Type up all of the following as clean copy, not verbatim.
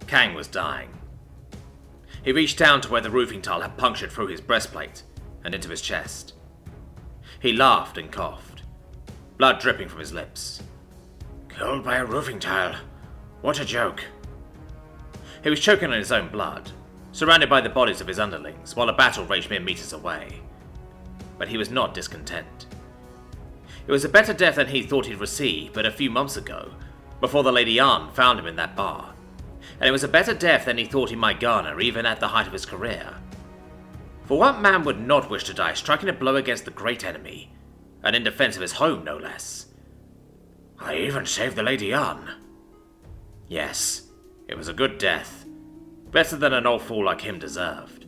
Kang was dying. He reached down to where the roofing tile had punctured through his breastplate and into his chest. He laughed and coughed, blood dripping from his lips. Killed by a roofing tile. What a joke. He was choking on his own blood, surrounded by the bodies of his underlings, while a battle raged mere meters away. But he was not discontent. It was a better death than he thought he'd receive but a few months ago, before the Lady Anne found him in that bar. And it was a better death than he thought he might garner even at the height of his career. For what man would not wish to die striking a blow against the great enemy, and in defense of his home no less? I even saved the Lady Anne. Yes, it was a good death, better than an old fool like him deserved.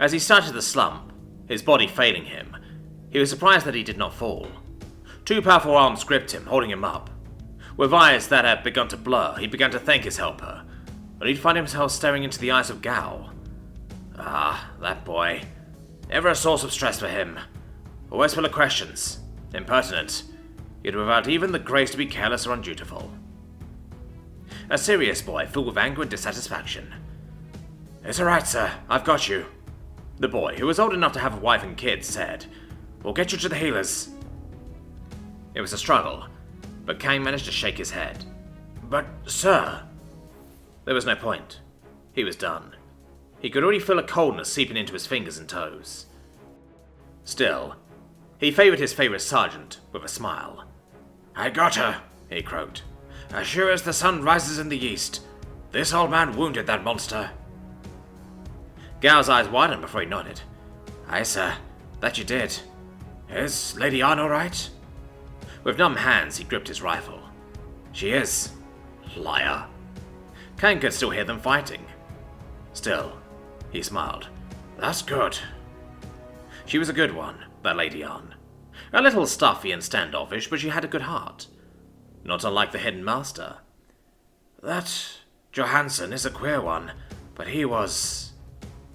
As he started the slump, his body failing him, he was surprised that he did not fall. Two powerful arms gripped him, holding him up. With eyes that had begun to blur, he began to thank his helper, but he'd find himself staring into the eyes of Gao. Ah, that boy. Ever a source of stress for him. Always full of questions. Impertinent. Yet without even the grace to be careless or undutiful. A serious boy, filled with anger and dissatisfaction. It's alright, sir. I've got you. The boy, who was old enough to have a wife and kids, said, We'll get you to the healers. It was a struggle, but Kang managed to shake his head. But, sir... There was no point. He was done. He could already feel a coldness seeping into his fingers and toes. Still, he favoured his favourite sergeant with a smile. I got her, he croaked. As sure as the sun rises in the east. This old man wounded that monster. Gao's eyes widened before he nodded. Aye, sir. That you did. Is Lady Anne all right? With numb hands, he gripped his rifle. She is. Liar. Kang could still hear them fighting. Still, he smiled. That's good. She was a good one, that Lady Anne. A little stuffy and standoffish, but she had a good heart. Not unlike the Hidden Master. That Johansson is a queer one, but he was...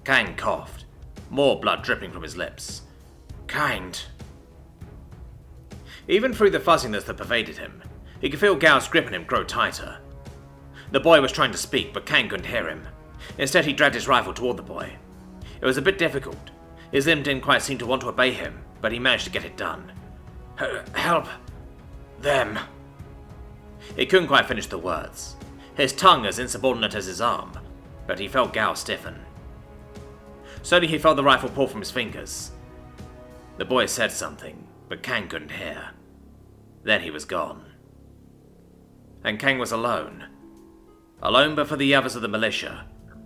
Kang coughed, more blood dripping from his lips. Kind. Even through the fuzziness that pervaded him, he could feel Gao's grip on him grow tighter. The boy was trying to speak, but Kang couldn't hear him. Instead, he dragged his rifle toward the boy. It was a bit difficult. His limb didn't quite seem to want to obey him, but he managed to get it done. Help them. He couldn't quite finish the words, his tongue as insubordinate as his arm, but he felt Gao stiffen. Slowly he felt the rifle pull from his fingers. The boy said something, but Kang couldn't hear. Then he was gone. And Kang was alone. Alone but for the others of the militia,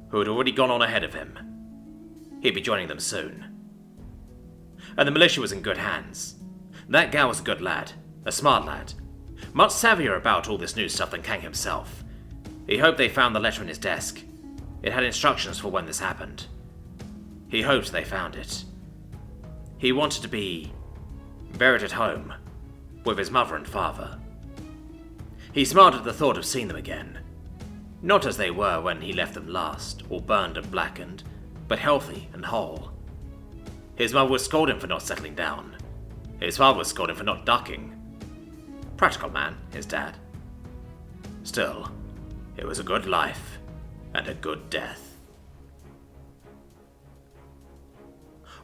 who had already gone on ahead of him. He'd be joining them soon. And the militia was in good hands. That Gao was a good lad, a smart lad, much savvier about all this new stuff than Kang himself. He hoped they found the letter in his desk. It had instructions for when this happened. He hoped they found it. He wanted to be buried at home, with his mother and father. He smiled at the thought of seeing them again. Not as they were when he left them last, all burned and blackened, but healthy and whole. His mother would scold him for not settling down. His father would scold him for not ducking. Practical man, his dad. Still, it was a good life, and a good death.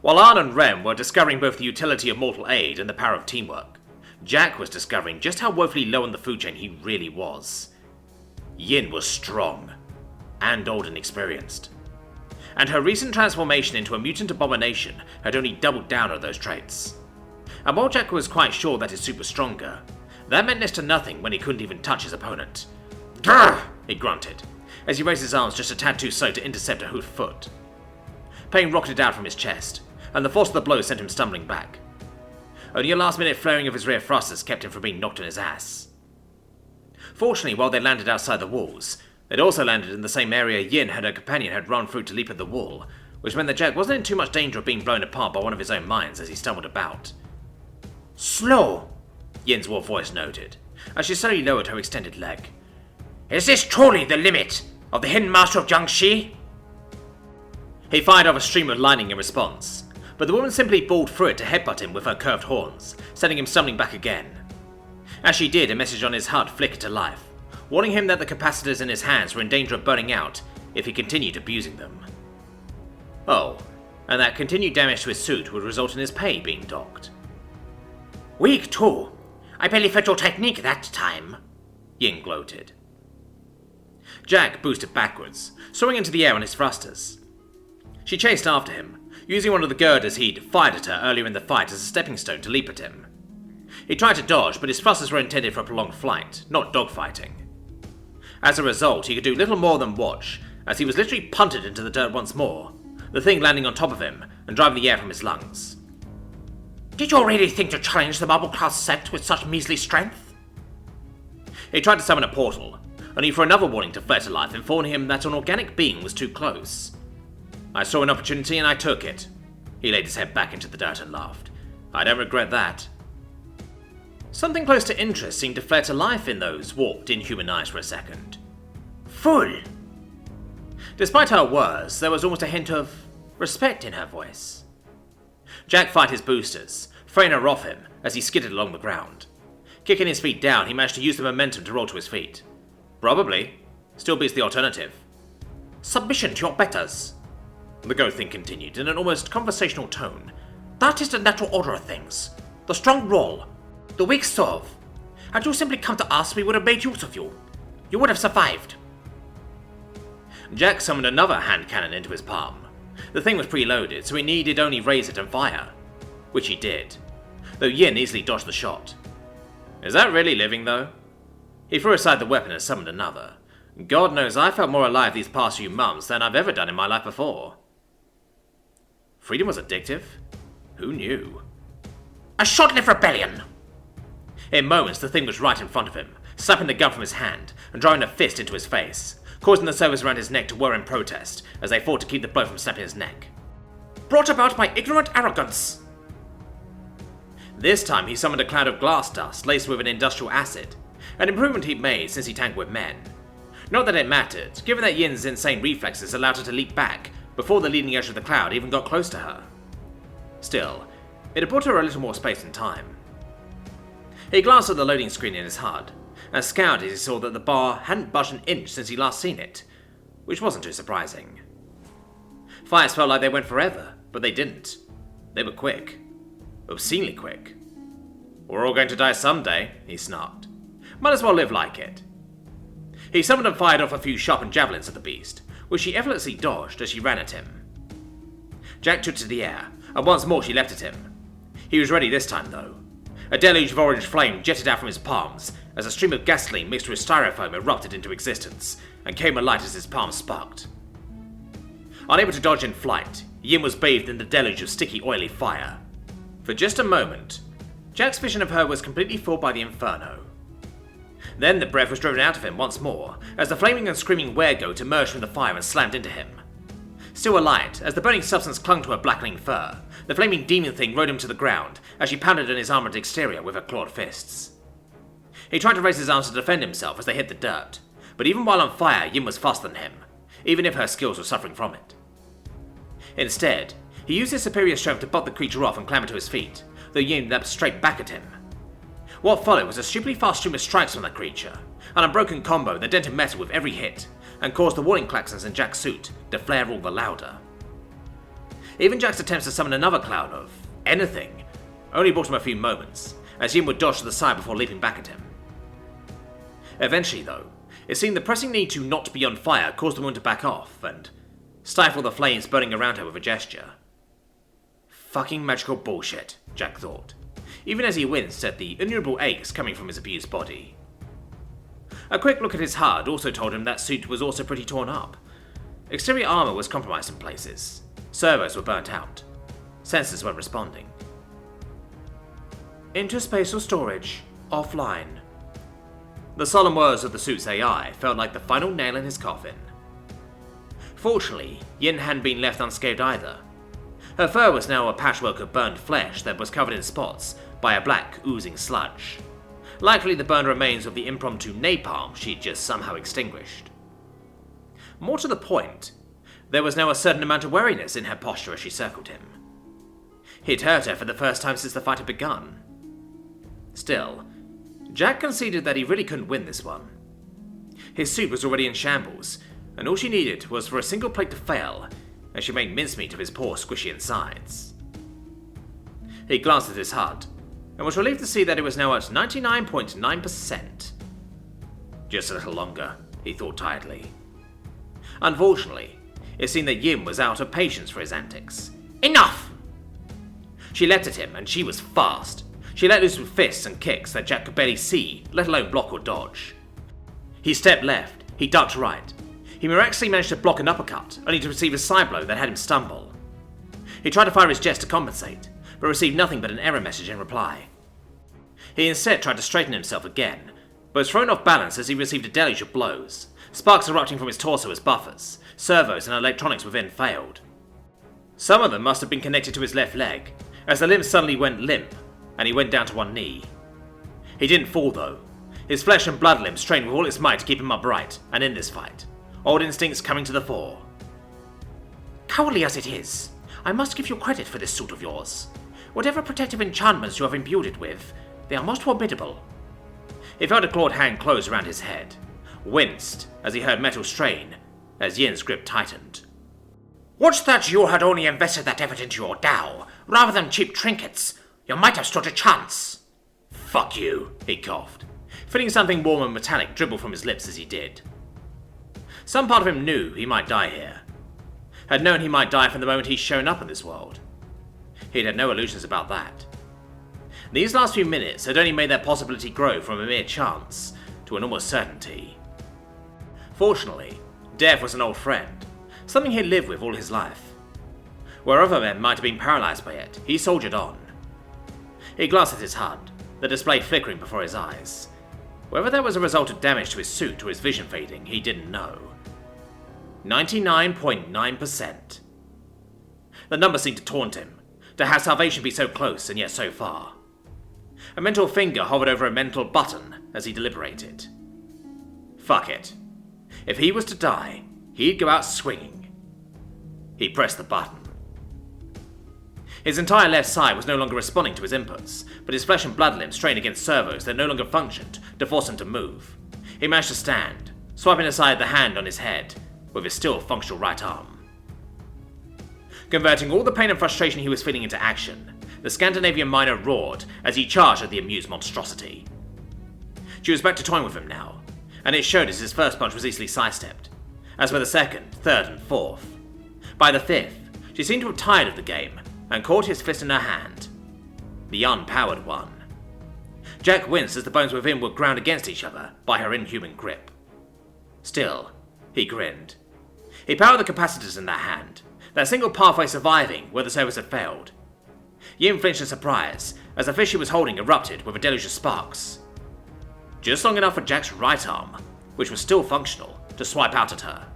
While Arn and Rem were discovering both the utility of mortal aid and the power of teamwork, Jack was discovering just how woefully low on the food chain he really was. Yin was strong, and old and experienced. And her recent transformation into a mutant abomination had only doubled down on those traits. And while Jack was quite sure that his suit was stronger, that meant next to nothing when he couldn't even touch his opponent. Grr! He grunted, as he raised his arms just a tad too slow to intercept a hoofed foot. Pain rocketed out from his chest, and the force of the blow sent him stumbling back. Only a last-minute flaring of his rear thrusters kept him from being knocked on his ass. Fortunately, while they landed outside the walls, they'd also landed in the same area Yin and her companion had run through to leap at the wall, which meant that Jack wasn't in too much danger of being blown apart by one of his own mines as he stumbled about. Slow, Yin's warm voice noted, as she slowly lowered her extended leg. Is this truly the limit of the Hidden Master of Jiangxi? He fired off a stream of lightning in response, but the woman simply balled through it to headbutt him with her curved horns, sending him stumbling back again. As she did, a message on his HUD flickered to life, warning him that the capacitors in his hands were in danger of burning out if he continued abusing them. Oh, and that continued damage to his suit would result in his pay being docked. Weak too. I barely felt your technique that time, Yin gloated. Jack boosted backwards, soaring into the air on his thrusters. She chased after him, using one of the girders he'd fired at her earlier in the fight as a stepping stone to leap at him. He tried to dodge, but his thrusters were intended for a prolonged flight, not dogfighting. As a result, he could do little more than watch, as he was literally punted into the dirt once more, the thing landing on top of him and driving the air from his lungs. Did you really think to challenge the Marble-class Sect with such measly strength? He tried to summon a portal, only for another warning to flare to life informing him that an organic being was too close. I saw an opportunity and I took it. He laid his head back into the dirt and laughed. I don't regret that. Something close to interest seemed to flare to life in those warped, inhuman eyes for a second. Fool! Despite her words, there was almost a hint of respect in her voice. Jack fired his boosters, throwing her off him as he skidded along the ground. Kicking his feet down, he managed to use the momentum to roll to his feet. Probably. Still beats the alternative. Submission to your betters, the goat thing continued in an almost conversational tone. That is the natural order of things. The strong roll, the weak serve. Had you simply come to us, we would have made use of you. You would have survived. Jack summoned another hand cannon into his palm. The thing was preloaded, so he needed only raise it and fire, which he did, though Yin easily dodged the shot. Is that really living, though? He threw aside the weapon and summoned another. God knows I felt more alive these past few months than I've ever done in my life before. Freedom was addictive? Who knew? A short-lived rebellion! In moments, the thing was right in front of him, slapping the gun from his hand and driving a fist into his face, causing the servers around his neck to whir in protest as they fought to keep the blow from snapping his neck. Brought about by ignorant arrogance! This time he summoned a cloud of glass dust laced with an industrial acid, an improvement he'd made since he tanked with men. Not that it mattered, given that Yin's insane reflexes allowed her to leap back before the leading edge of the cloud even got close to her. Still, it had brought her a little more space and time. He glanced at the loading screen in his HUD, and scowled as he saw that the bar hadn't budged an inch since he last seen it, which wasn't too surprising. Fires felt like they went forever, but they didn't. They were quick. Obscenely quick. We're all going to die someday, he snarked. Might as well live like it. He summoned and fired off a few sharpened javelins at the beast, which she effortlessly dodged as she ran at him. Jack took to the air, and once more she leapt at him. He was ready this time, though. A deluge of orange flame jetted out from his palms as a stream of gasoline mixed with styrofoam erupted into existence and came alight as his palms sparked. Unable to dodge in flight, Yin was bathed in the deluge of sticky, oily fire. For just a moment, Jack's vision of her was completely fooled by the inferno. Then the breath was driven out of him once more as the flaming and screaming weregoat emerged from the fire and slammed into him. Still alight, as the burning substance clung to her blackening fur, the flaming demon thing rode him to the ground as she pounded on his armored exterior with her clawed fists. He tried to raise his arms to defend himself as they hit the dirt, but even while on fire, Yin was faster than him, even if her skills were suffering from it. Instead, he used his superior strength to butt the creature off and clamber to his feet, though Yin leapt straight back at him. What followed was a stupidly fast stream of strikes from that creature, an unbroken combo that dented metal with every hit, and caused the warning klaxons in Jack's suit to flare all the louder. Even Jack's attempts to summon another cloud of anything only brought him a few moments, as Yin would dodge to the side before leaping back at him. Eventually, though, it seemed the pressing need to not be on fire caused the woman to back off and stifle the flames burning around her with a gesture. Fucking magical bullshit, Jack thought, even as he winced at the innumerable aches coming from his abused body. A quick look at his HUD also told him that suit was also pretty torn up. Exterior armor was compromised in places. Servos were burnt out. Sensors weren't responding. Interspatial storage, offline. The solemn words of the suit's AI felt like the final nail in his coffin. Fortunately, Yin hadn't been left unscathed either. Her fur was now a patchwork of burned flesh that was covered in spots by a black, oozing sludge. Likely the burned remains of the impromptu napalm she'd just somehow extinguished. More to the point, there was now a certain amount of wariness in her posture as she circled him. He'd hurt her for the first time since the fight had begun. Still, Jack conceded that he really couldn't win this one. His suit was already in shambles, and all she needed was for a single plate to fail, and she made mincemeat of his poor, squishy insides. He glanced at his HUD, and was relieved to see that it was now at 99.9%. Just a little longer, he thought tiredly. Unfortunately, it seemed that Yin was out of patience for his antics. Enough! She leapt at him, and she was fast. She let loose with fists and kicks that Jack could barely see, let alone block or dodge. He stepped left, he ducked right. He miraculously managed to block an uppercut, only to receive a side blow that had him stumble. He tried to fire his jets to compensate, but received nothing but an error message in reply. He instead tried to straighten himself again, but was thrown off balance as he received a deluge of blows, sparks erupting from his torso as buffers, servos and electronics within failed. Some of them must have been connected to his left leg, as the limb suddenly went limp, and he went down to one knee. He didn't fall though. His flesh and blood limbs strained with all its might to keep him upright, and in this fight, old instincts coming to the fore. Cowardly as it is, I must give you credit for this suit of yours. Whatever protective enchantments you have imbued it with, they are most formidable. He felt a clawed hand close around his head, winced as he heard metal strain, as Yin's grip tightened. Would that you had only invested that effort into your Tao, rather than cheap trinkets, you might have stood a chance. Fuck you, he coughed, feeling something warm and metallic dribble from his lips as he did. Some part of him knew he might die here. Had known he might die from the moment he'd shown up in this world. He'd had no illusions about that. These last few minutes had only made that possibility grow from a mere chance to an almost certainty. Fortunately, death was an old friend, something he'd lived with all his life. Where other men might have been paralysed by it, he soldiered on. He glanced at his HUD, the display flickering before his eyes. Whether that was a result of damage to his suit or his vision fading, he didn't know. 99.9%. The number seemed to taunt him, to have salvation be so close and yet so far. A mental finger hovered over a mental button as he deliberated. Fuck it. If he was to die, he'd go out swinging. He pressed the button. His entire left side was no longer responding to his inputs, but his flesh and blood limbs strained against servos that no longer functioned to force him to move. He managed to stand, swiping aside the hand on his head with his still functional right arm. Converting all the pain and frustration he was feeling into action, the Scandinavian miner roared as he charged at the amused monstrosity. She was back to toying with him now, and it showed as his first punch was easily sidestepped, as for the second, third and fourth. By the fifth, she seemed to have tired of the game, and caught his fist in her hand. The unpowered one. Jack winced as the bones within were ground against each other by her inhuman grip. Still, he grinned. He powered the capacitors in that hand, that single pathway surviving where the servers had failed. Yin flinched in surprise as the fish he was holding erupted with a deluge of sparks. Just long enough for Jack's right arm, which was still functional, to swipe out at her.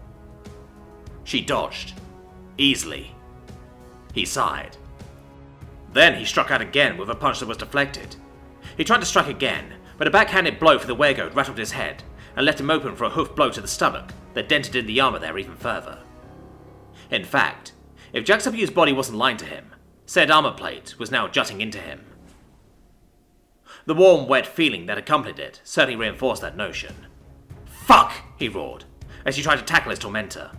She dodged. Easily. He sighed. Then he struck out again with a punch that was deflected. He tried to strike again, but a backhanded blow for the weregoat rattled his head and left him open for a hoof blow to the stomach that dented in the armor there even further. In fact, if Jack's abused body wasn't lying to him, said armor plate was now jutting into him. The warm, wet feeling that accompanied it certainly reinforced that notion. Fuck! He roared, as he tried to tackle his tormentor.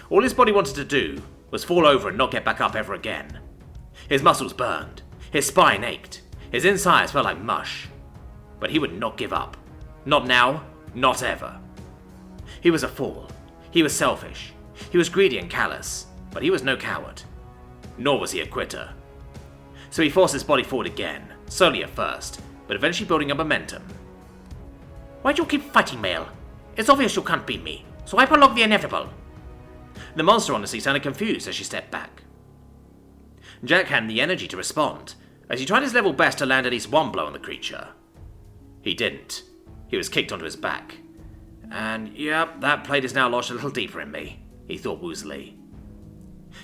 All his body wanted to do was fall over and not get back up ever again. His muscles burned, his spine ached, his insides felt like mush. But he would not give up. Not now, not ever. He was a fool. He was selfish. He was greedy and callous, but he was no coward. Nor was he a quitter. So he forced his body forward again, slowly at first, but eventually building up momentum. Why do you keep fighting, male? It's obvious you can't beat me, so I prolong the inevitable. The monster honestly sounded confused as she stepped back. Jack hadn't the energy to respond, as he tried his level best to land at least one blow on the creature. He didn't. He was kicked onto his back. And yep, that plate is now lodged a little deeper in me, he thought woozily.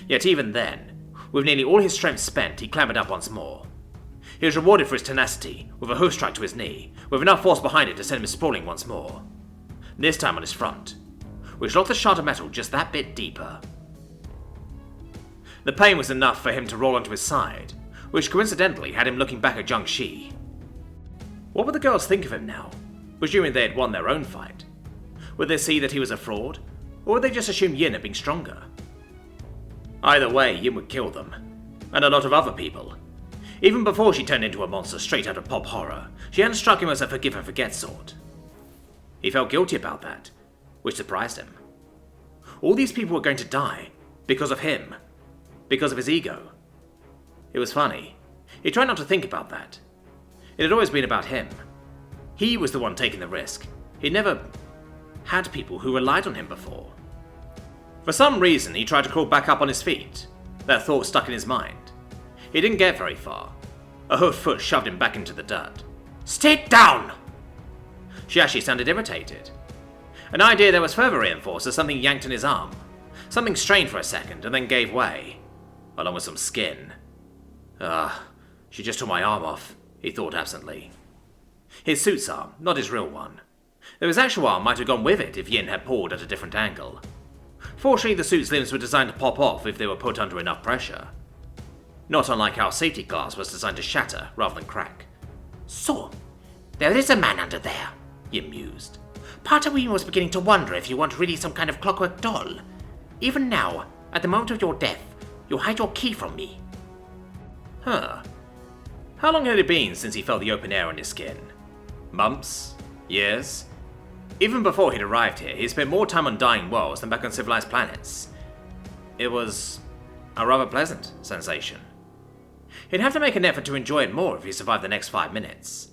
Yet even then, with nearly all his strength spent, he clambered up once more. He was rewarded for his tenacity, with a hoof strike to his knee, with enough force behind it to send him sprawling once more. This time on his front, which locked the shard of metal just that bit deeper. The pain was enough for him to roll onto his side, which coincidentally had him looking back at Jiangxi. What would the girls think of him now, presuming they had won their own fight? Would they see that he was a fraud? Or would they just assume Yin had been stronger? Either way, Yin would kill them. And a lot of other people. Even before she turned into a monster straight out of pop horror, she hadn't struck him as a forgive and forget sort. He felt guilty about that, which surprised him. All these people were going to die because of him. Because of his ego. It was funny. He tried not to think about that. It had always been about him. He was the one taking the risk. He'd never had people who relied on him before. For some reason, he tried to crawl back up on his feet. That thought stuck in his mind. He didn't get very far. A hoofed foot shoved him back into the dirt. "Stay down!" She actually sounded irritated. An idea that was further reinforced as something yanked in his arm. Something strained for a second and then gave way, along with some skin. She just tore my arm off, he thought absently. His suit's arm, not his real one. Though his actual arm might have gone with it if Yin had pulled at a different angle. Fortunately, the suit's limbs were designed to pop off if they were put under enough pressure. Not unlike how safety glass was designed to shatter rather than crack. "So, there is a man under there," Yin mused. "Part of me was beginning to wonder if you weren't really some kind of clockwork doll. Even now, at the moment of your death, you hide your key from me." How long had it been since he felt the open air on his skin? Months? Years? Even before he'd arrived here, he'd spent more time on dying worlds than back on civilized planets. It was a rather pleasant sensation. He'd have to make an effort to enjoy it more if he survived the next 5 minutes.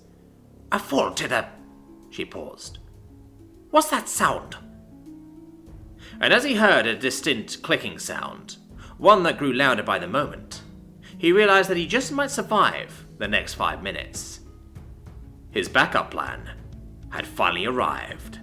"I fall to the..." She paused. "What's that sound?" And as he heard a distinct clicking sound, one that grew louder by the moment, he realized that he just might survive the next 5 minutes. His backup plan had finally arrived.